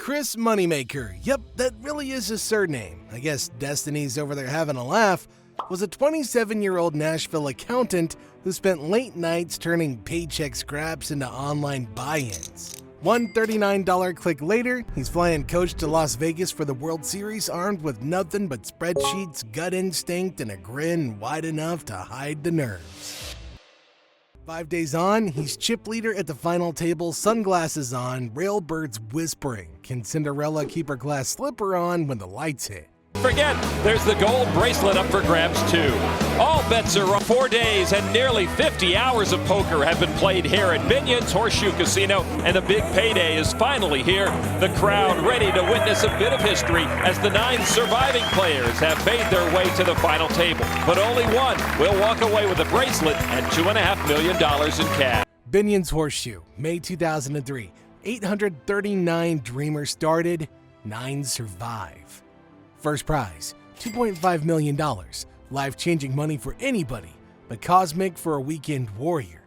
Chris Moneymaker, yep, that really is his surname. I guess Destiny's over there having a laugh, was a 27-year-old Nashville accountant who spent late nights turning paycheck scraps into online buy-ins. One $39 click later, he's flying coach to Las Vegas for the World Series armed with nothing but spreadsheets, gut instinct, and a grin wide enough to hide the nerves. 5 days on, he's chip leader at the final table, sunglasses on, railbirds whispering. Can Cinderella keep her glass slipper on when the lights hit? Forget, there's the gold bracelet up for grabs too. All bets are on. 4 days and nearly 50 hours of poker have been played here at Binion's Horseshoe Casino, and the big payday is finally here. The crowd ready to witness a bit of history as the 9 surviving players have made their way to the final table. But only one will walk away with a bracelet and $2.5 million in cash. Binion's Horseshoe, May 2003. 839 dreamers started, 9 survive. First prize, $2.5 million. Life-changing money for anybody, but cosmic for a weekend warrior.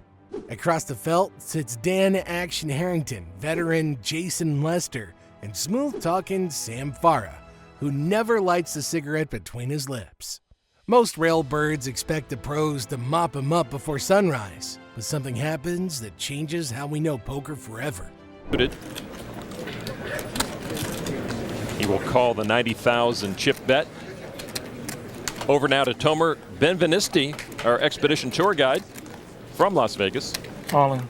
Across the felt sits Dan Action Harrington, veteran Jason Lester, and smooth-talking Sam Farha, who never lights a cigarette between his lips. Most railbirds expect the pros to mop him up before sunrise, but something happens that changes how we know poker forever. He will call the 90,000 chip bet. Over now to Tomer Benvenisti, our Expedition tour guide from Las Vegas. All in.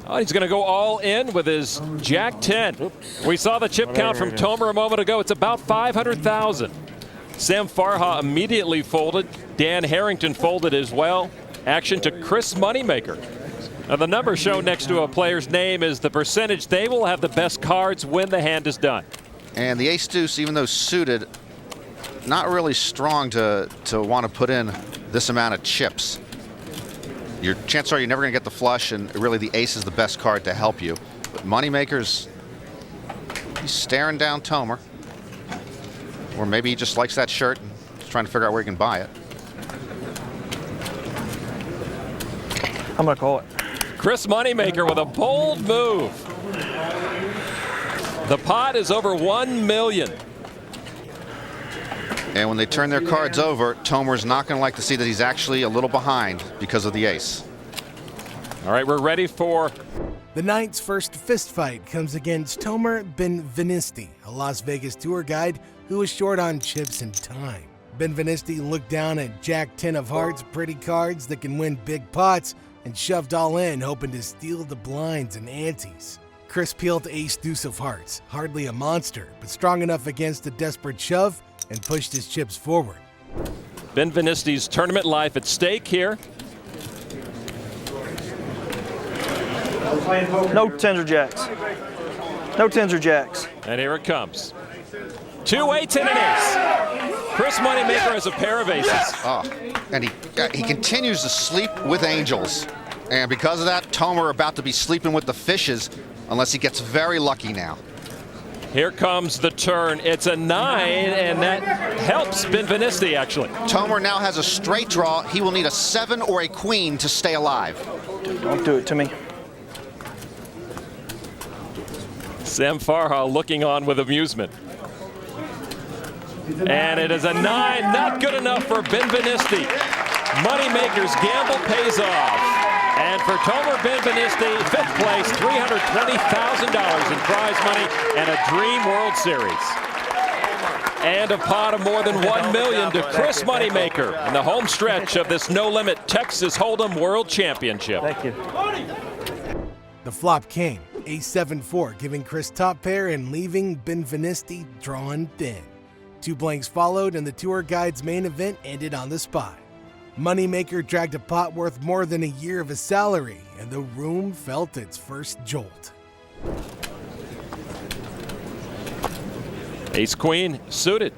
Oh, he's going to go all in with his Jack 10. Oops. We saw the chip count from Tomer a moment ago. It's about 500,000. Sam Farha immediately folded. Dan Harrington folded as well. Action to Chris Moneymaker. Now the number shown next to a player's name is the percentage they will have the best cards when the hand is done. And the ace-deuce, even though suited, not really strong to want to put in this amount of chips. Your chances are you're never going to get the flush, and really the ace is the best card to help you. But Moneymaker's, he's staring down Tomer. Or maybe he just likes that shirt and is trying to figure out where he can buy it. I'm going to call it. Chris Moneymaker with a bold move. The pot is over $1 million. And when they turn their cards over, Tomer's not going to like to see that he's actually a little behind because of the ace. All right, we're ready for... The night's first fist fight comes against Tomer Benvenisti, a Las Vegas tour guide who was short on chips and time. Benvenisti looked down at Jack 10 of hearts, pretty cards that can win big pots, and shoved all in, hoping to steal the blinds and antes. Chris peeled ace deuce of hearts, hardly a monster, but strong enough against a desperate shove, and pushed his chips forward. Benvenisti's tournament life at stake here. No tens or jacks. No tens or jacks. And here it comes. 2 8s and an ace. Chris Moneymaker has a pair of aces. Oh, and he continues to sleep with angels. And because of that, Tomer about to be sleeping with the fishes, unless he gets very lucky now. Here comes the turn. It's a 9, and that helps Benvenisti, actually. Tomer now has a straight draw. He will need a 7 or a queen to stay alive. Don't do it to me. Sam Farha looking on with amusement. And it is a 9, not good enough for Benvenisti. Moneymaker's gamble pays off. And for Tomer Benvenisti, 5th place, $320,000 in prize money and a Dream World Series. And a pot of more than $1 million to Chris Moneymaker in the home stretch of this no-limit Texas Hold'em World Championship. Thank you. The flop came, ace 7-4, giving Chris top pair and leaving Benvenisti drawn thin. 2 blanks followed, and the tour guide's main event ended on the spot. Moneymaker dragged a pot worth more than a year of his salary, and the room felt its first jolt. Ace-queen suited.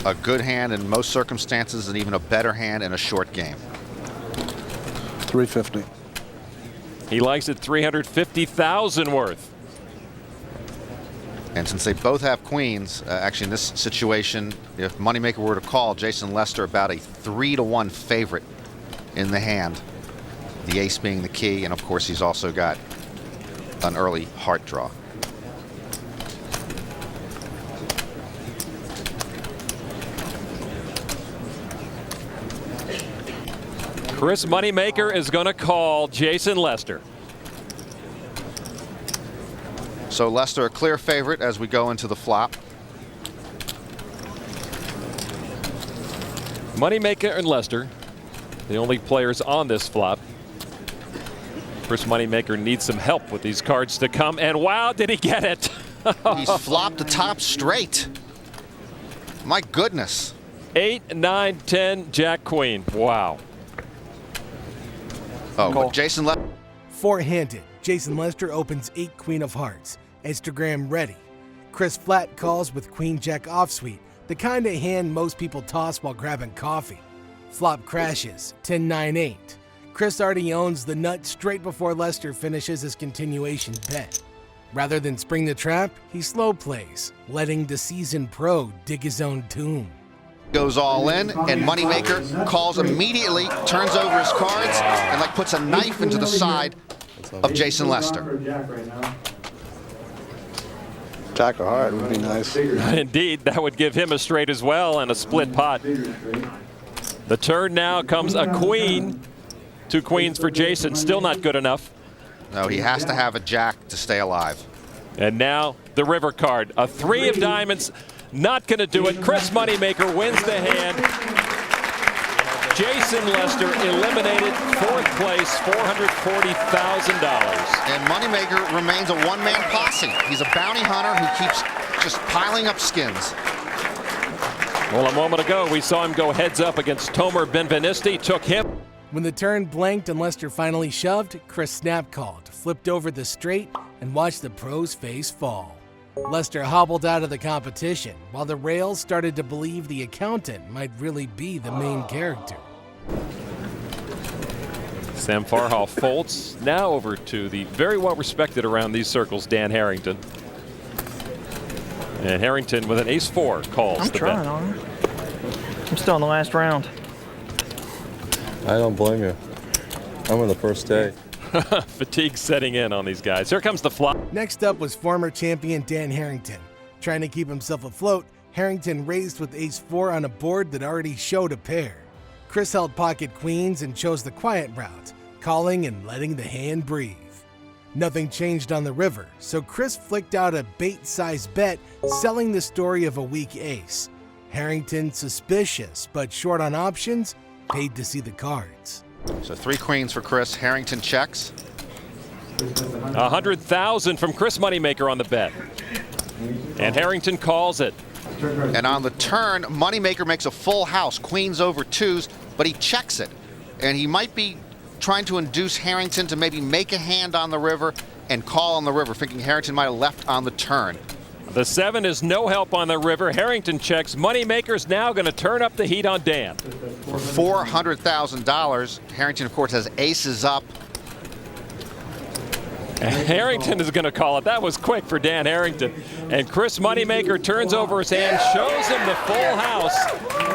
A good hand in most circumstances, and even a better hand in a short game. 350. He likes it 350,000 worth. And since they both have queens, actually in this situation, if Moneymaker were to call, Jason Lester about a 3-to-1 favorite in the hand. The ace being the key, and of course he's also got an early heart draw. Chris Moneymaker is going to call Jason Lester. So Lester a clear favorite as we go into the flop. Moneymaker and Lester, the only players on this flop. Chris Moneymaker needs some help with these cards to come, and wow, did he get it! He's flopped the top straight. My goodness. 8, 9, 10, Jack, Queen. Wow. Oh, but Jason Lester. Four-handed, Jason Lester opens 8 Queen of Hearts. Instagram ready. Chris flat calls with Queen Jack offsuit, the kind of hand most people toss while grabbing coffee. Flop crashes, 10-9-8. Chris already owns the nut straight before Lester finishes his continuation bet. Rather than spring the trap, he slow plays, letting the seasoned pro dig his own tomb. Goes all in, and Moneymaker calls immediately, turns over his cards, and like puts a knife into the side of Jason Lester. Jack or heart would be nice. Indeed, that would give him a straight as well and a split pot. The turn now comes a queen. 2 queens for Jason, still not good enough. No, he has to have a jack to stay alive. And now the river card, a 3 of diamonds, not going to do it. Chris Moneymaker wins the hand. Jason Lester eliminated 4th place, $440,000. And Moneymaker remains a one-man posse. He's a bounty hunter who keeps just piling up skins. Well, a moment ago, we saw him go heads up against Tomer Benvenisti, took him. When the turn blanked and Lester finally shoved, Chris snap called, flipped over the straight, and watched the pro's face fall. Lester hobbled out of the competition, while the rails started to believe the accountant might really be the main character. Sam Farha folds. Now over to the very well respected around these circles, Dan Harrington. And Harrington with an ace-4 calls I'm the trying bet. on him. I'm still in the last round. I don't blame you. I'm on the first day. Fatigue setting in on these guys. Here comes the flop. Next up was former champion Dan Harrington. Trying to keep himself afloat, Harrington raised with ace-4 on a board that already showed a pair. Chris held pocket queens and chose the quiet route, calling and letting the hand breathe. Nothing changed on the river, so Chris flicked out a bait-sized bet, selling the story of a weak ace. Harrington, suspicious but short on options, paid to see the cards. So 3 queens for Chris. Harrington checks. 100,000 from Chris Moneymaker on the bet. And Harrington calls it. And on the turn, Moneymaker makes a full house, queens over 2s, but he checks it. And he might be trying to induce Harrington to maybe make a hand on the river and call on the river, thinking Harrington might have left on the turn. The 7 is no help on the river. Harrington checks. Moneymaker's now going to turn up the heat on Dan. For $400,000, Harrington, of course, has aces up. Harrington is going to call it. That was quick for Dan Harrington. And Chris Moneymaker turns over his hand, shows him the full house,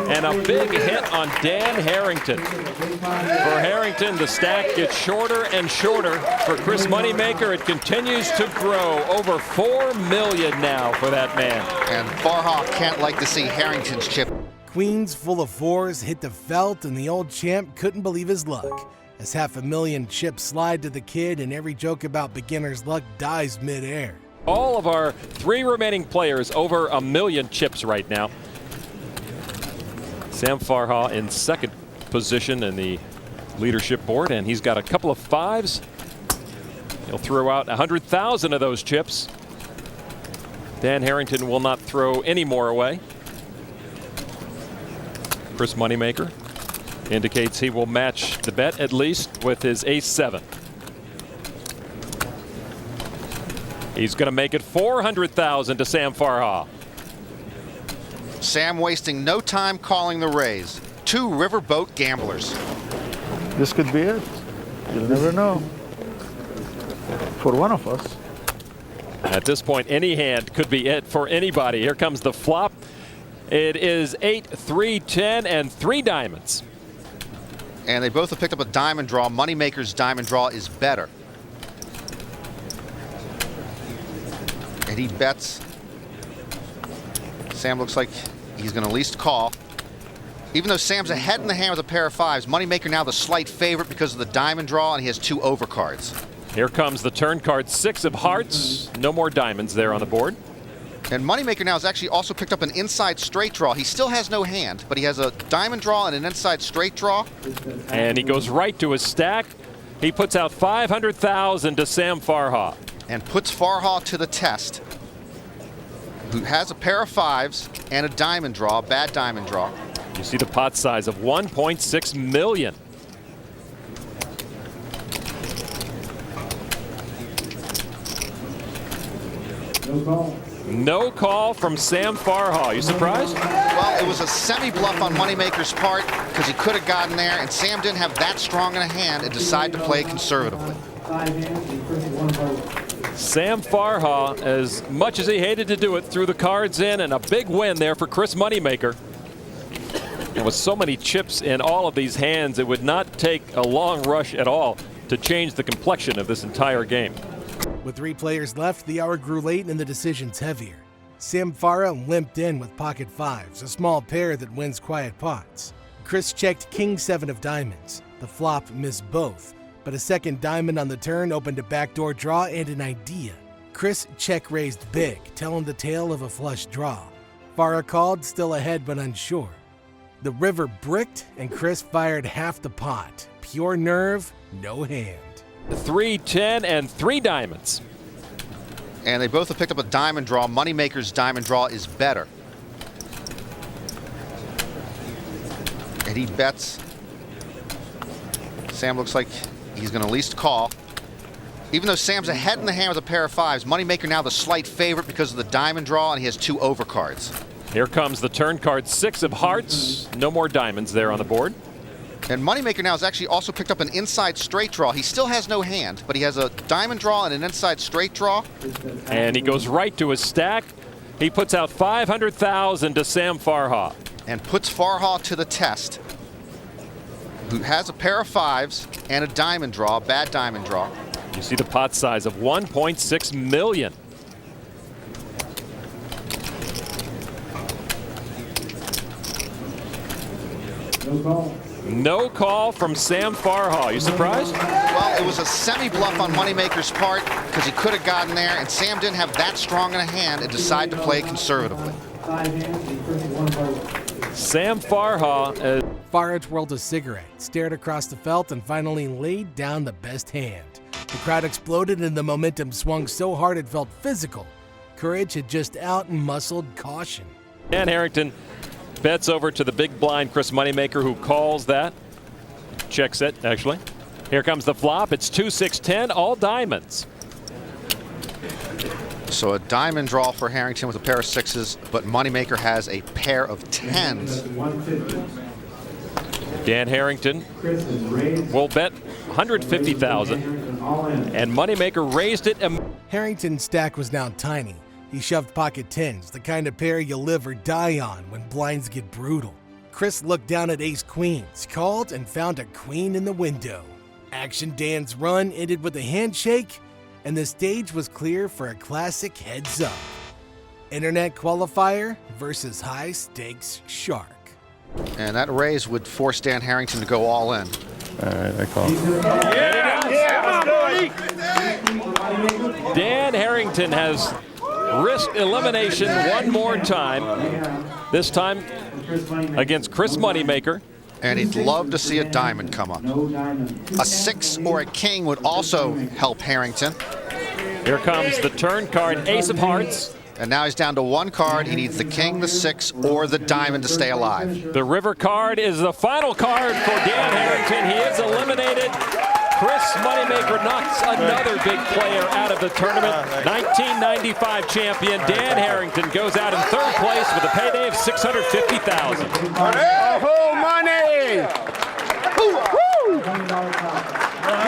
and a big hit on Dan Harrington. For Harrington, the stack gets shorter and shorter. For Chris Moneymaker, it continues to grow. Over $4 million now for that man. And Farha can't like to see Harrington's chip. Queens full of 4s hit the felt, and the old champ couldn't believe his luck, as $500,000 chips slide to the kid and every joke about beginner's luck dies midair. All of our 3 remaining players over $1 million chips right now. Sam Farha in 2nd position in the leadership board, and he's got a couple of 5s. He'll throw out 100,000 of those chips. Dan Harrington will not throw any more away. Chris Moneymaker indicates he will match the bet at least with his ace-7. He's going to make it $400,000 to Sam Farha. Sam wasting no time calling the raise. 2 riverboat gamblers. This could be it. You'll never know. For one of us. At this point, any hand could be it for anybody. Here comes the flop. It is 8, 3, 10, and 3 diamonds. And they both have picked up a diamond draw. Moneymaker's diamond draw is better. And he bets. Sam looks like he's going to least call. Even though Sam's ahead in the hand with a pair of fives, Moneymaker now the slight favorite because of the diamond draw, and he has 2 overcards. Here comes the turn card, 6 of hearts. No more diamonds there on the board. And Moneymaker now has actually also picked up an inside straight draw. He still has no hand, but he has a diamond draw and an inside straight draw. And he goes right to his stack. He puts out 500,000 to Sam Farha. And puts Farha to the test, who has a pair of fives and a diamond draw, bad diamond draw. You see the pot size of 1.6 million. No call from Sam Farha. You surprised? Well, it was a semi-bluff on Moneymaker's part because he could have gotten there, and Sam didn't have that strong in a hand and decided to play conservatively. Sam Farha, as much as he hated to do it, threw the cards in, and a big win there for Chris Moneymaker. And with so many chips in all of these hands, it would not take a long rush at all to change the complexion of this entire game. With 3 players left, the hour grew late and the decisions heavier. Sam Farha limped in with pocket fives, a small pair that wins quiet pots. Chris checked king 7 of diamonds. The flop missed both, but a second diamond on the turn opened a backdoor draw and an idea. Chris check-raised big, telling the tale of a flush draw. Farha called, still ahead but unsure. The river bricked and Chris fired half the pot. Pure nerve, no hand. 3, 10, and 3 diamonds. And they both have picked up a diamond draw. Moneymaker's diamond draw is better. And he bets. Sam looks like he's going to least call. Even though Sam's ahead in the hand with a pair of fives, Moneymaker now the slight favorite because of the diamond draw, and he has 2 overcards. Here comes the turn card, 6 of hearts. No more diamonds there on the board. And Moneymaker now has actually also picked up an inside straight draw. He still has no hand, but he has a diamond draw and an inside straight draw. And he goes right to his stack. He puts out 500,000 to Sam Farha. And puts Farha to the test, who has a pair of fives and a diamond draw, bad diamond draw. You see the pot size of 1.6 million. No call from Sam Farha. You surprised? Well, it was a semi-bluff on Moneymaker's part because he could have gotten there, and Sam didn't have that strong in a hand and decided to play conservatively. Sam Farha. Farha twirled a cigarette, stared across the felt, and finally laid down the best hand. The crowd exploded and the momentum swung so hard it felt physical. Courage had just out-muscled caution. Dan Harrington bets over to the big blind Chris Moneymaker, who calls that. Checks it, actually. Here comes the flop. It's 2, 6, 10, all diamonds. So a diamond draw for Harrington with a pair of sixes, but Moneymaker has a pair of tens. Dan Harrington will bet 150,000, and Moneymaker raised it. Harrington's stack was now tiny. He shoved pocket tens, the kind of pair you live or die on when blinds get brutal. Chris looked down at ace queens, called, and found a queen in the window. Action Dan's run ended with a handshake, and the stage was clear for a classic heads up. Internet qualifier versus high stakes shark. And that raise would force Dan Harrington to go all in. All right, I call. Dan Harrington has risked elimination one more time, this time against Chris Moneymaker. And he'd love to see a diamond come up. A 6 or a king would also help Harrington. Here comes the turn card, ace of hearts. And now he's down to 1 card. He needs the king, the 6, or the diamond to stay alive. The river card is the final card for Dan Harrington. He is eliminated. Chris Moneymaker knocks another big player out of the tournament. 1995 champion Dan Harrington goes out in 3rd place with a payday of $650,000. Oh, money! Woo!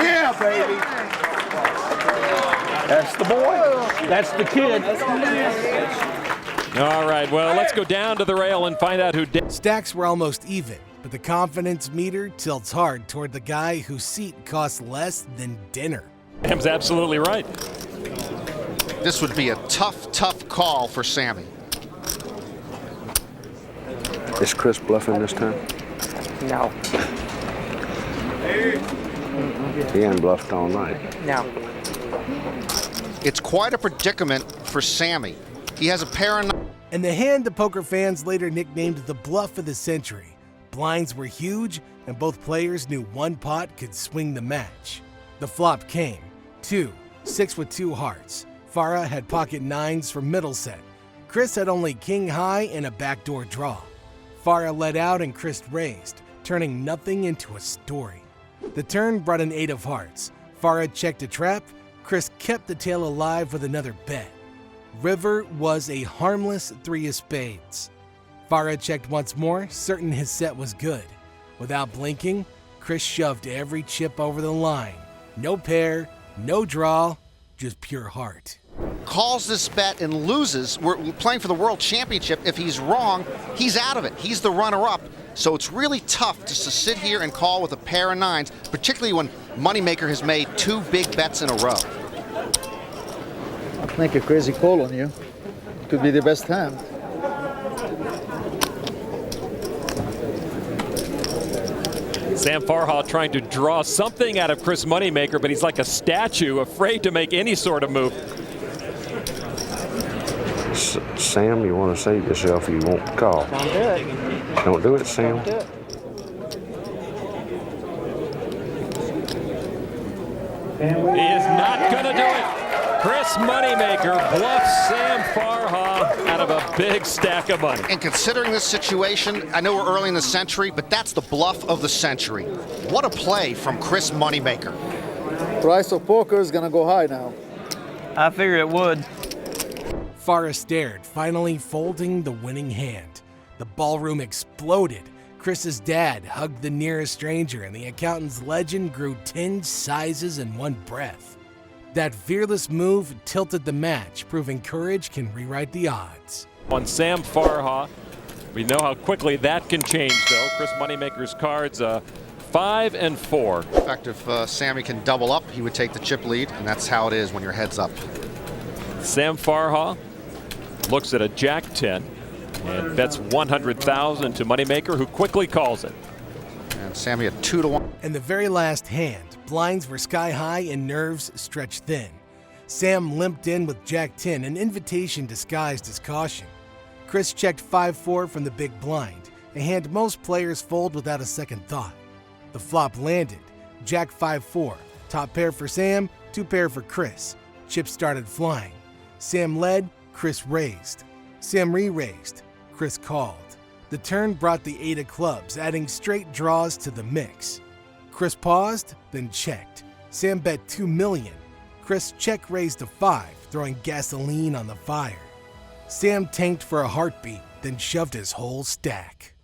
Yeah, baby. That's the boy. That's the kid. All right, well, let's go down to the rail and find out who did. Stacks were almost even, but the confidence meter tilts hard toward the guy whose seat costs less than dinner. Sam's absolutely right. This would be a tough call for Sammy. Is Chris bluffing this time? No. He ain't bluffed all night. No. It's quite a predicament for Sammy. He has a pair of... And the hand the poker fans later nicknamed the bluff of the century. Blinds were huge, and both players knew one pot could swing the match. The flop came. 2, 6 with 2 hearts. Farha had pocket 9s for middle set. Chris had only king high and a backdoor draw. Farha led out and Chris raised, turning nothing into a story. The turn brought an 8 of hearts. Farha checked a trap. Chris kept the tail alive with another bet. River was a harmless 3 of spades. Farha checked once more, certain his set was good. Without blinking, Chris shoved every chip over the line. No pair, no draw, just pure heart. Calls this bet and loses. We're playing for the World Championship. If he's wrong, he's out of it. He's the runner-up. So it's really tough just to sit here and call with a pair of 9s, particularly when Moneymaker has made 2 big bets in a row. I'll make a crazy call on you. Could be the best hand. Sam Farha trying to draw something out of Chris Moneymaker, but he's like a statue, afraid to make any sort of move. Sam, you want to save yourself, you won't call. Don't do it. Don't do it, Sam. Don't do it. He is not going to do it. Chris Moneymaker bluffs Sam Farha out of a big stack of money. And considering this situation, I know we're early in the century, but that's the bluff of the century. What a play from Chris Moneymaker. Price of poker is gonna go high now. I figured it would. Farha stared, finally folding the winning hand. The ballroom exploded. Chris's dad hugged the nearest stranger, and the accountant's legend grew 10 sizes in one breath. That fearless move tilted the match, proving courage can rewrite the odds. On Sam Farha, we know how quickly that can change, though. Chris Moneymaker's cards, 5 and 4. In fact, if Sammy can double up, he would take the chip lead, and that's how it is when your head's up. Sam Farha looks at a Jack-10 and bets 100,000 to Moneymaker, who quickly calls it. And Sammy a 2-1. In the very last hand, blinds were sky high and nerves stretched thin. Sam limped in with Jack-10, an invitation disguised as caution. Chris checked 5-4 from the big blind, a hand most players fold without a second thought. The flop landed. Jack 5-4, top pair for Sam, 2 pair for Chris. Chips started flying. Sam led, Chris raised. Sam re-raised, Chris called. The turn brought the 8 of clubs, adding straight draws to the mix. Chris paused, then checked. Sam bet $2 million. Chris check raised to 5, throwing gasoline on the fire. Sam tanked for a heartbeat, then shoved his whole stack.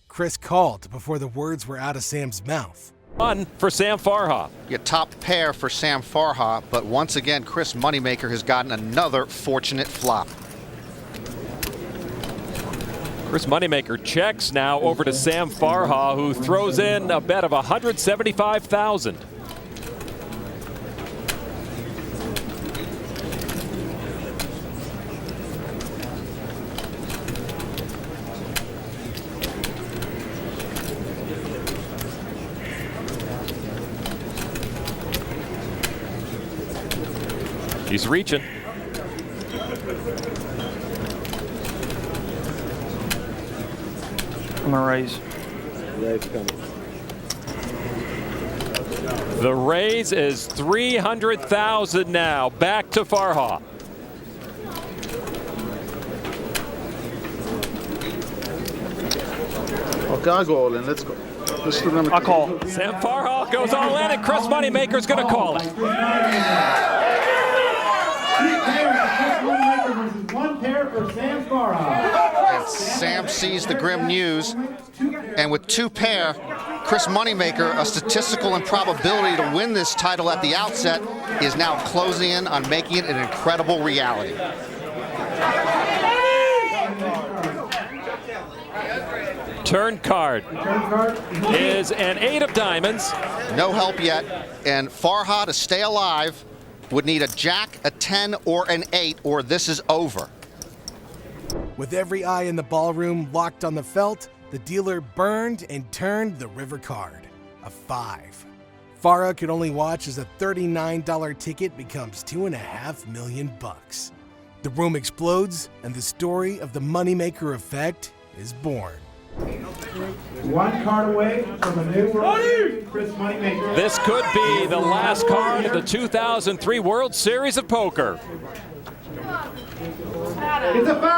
Chris called before the words were out of Sam's mouth. 1 for Sam Farha. Your top pair for Sam Farha, but once again, Chris Moneymaker has gotten another fortunate flop. Chris Moneymaker checks now over to Sam Farha, who throws in a bet of 175,000. He's reaching. I'm gonna raise. The raise is 300,000 now. Back to Farha. Okay, I'll go all in. Let's go. Let's do them. I'll call. Sam Farha goes all in, and Chris Moneymaker's going to call it. 3 pairs for Chris Moneymaker versus 1 pair for Sam Farha. And Sam sees the grim news, and with 2 pair, Chris Moneymaker, a statistical improbability to win this title at the outset, is now closing in on making it an incredible reality. Turn card is an 8 of diamonds. No help yet, and Farha to stay alive would need a jack, a 10, or an 8, or this is over. With every eye in the ballroom locked on the felt, the dealer burned and turned the river card, a 5. Farha could only watch as a $39 ticket becomes $2.5 million. The room explodes, and the story of the Moneymaker Effect is born. One card away from a new World Series, Chris Moneymaker. This could be the last card of the 2003 World Series of Poker. It's a 5.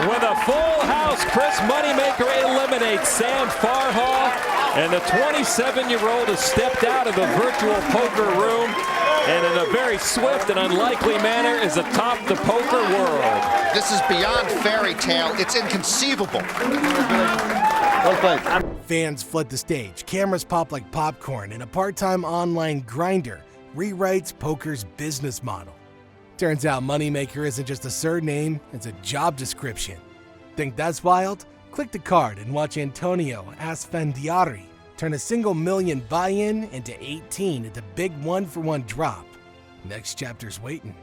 With a full house, Chris Moneymaker eliminates Sam Farha, and the 27-year-old has stepped out of the virtual poker room and in a very swift and unlikely manner is atop the poker world. This is beyond fairy tale. It's inconceivable. Fans flood the stage, cameras pop like popcorn, and a part-time online grinder rewrites poker's business model. Turns out Moneymaker isn't just a surname, it's a job description. Think that's wild? Click the card and watch Antonio Asfandiari turn a single million buy-in into 18 at the big 1-for-1 drop. Next chapter's waiting.